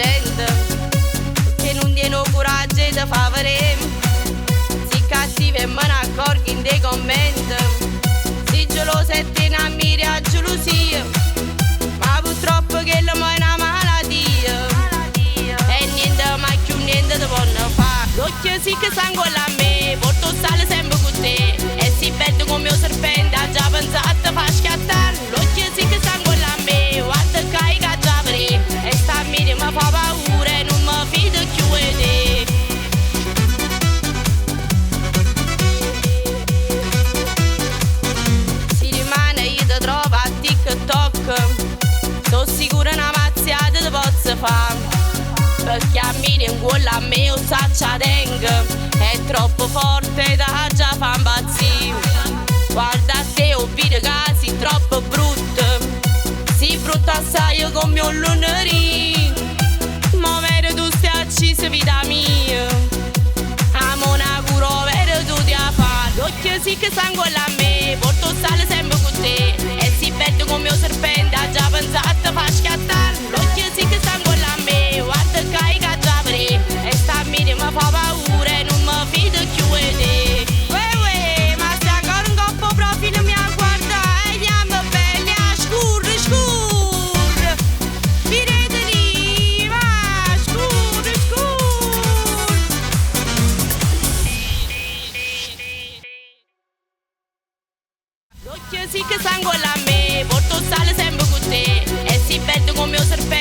gente che non tiene coraggio di fare. Si cattivi e me ne accorgo in dei commenti. Si geloso e te ne ammiri a gelosia, ma purtroppo che la è una malattia. E niente, ma più niente ti possono fare. L'occhio sì che sanguola a me, porto sale sempre con te. E si bello come un serpente, ha già pensato a far scattare. L'occhio sì che sanguola a me, guarda che hai già pre. E sta a me mi fa paura e non mi fido più di te. Si rimane io ti trovo a TikTok, sono sicura una mazziata ti posso fare. Perché a me in quello a me un saccia tengo, è troppo forte da già fa impazzire. Guarda te un video che sei troppo brutto, sei brutto assai come un lunarì. Ma vero tu stai accisa vita mia, amo una cura vero tu ti ha fatto. L'occhio sì che sanguola a me, porto sale sempre con te. E si bello come un serpente, ha già pensato a far scattare. L'occhio sì che sanguola a me, guarda che hai già pre. E sta a me mi fa paura e non mi fido più di te. Uè, ma stai ancora un coppo profilo mi a guardare. E andiamo belli a scurri, scurri. Virete lì, va, scurri, scurri. L'occhio sì che sanguola a me, porto sale sempre con te. E si bello come un serpente.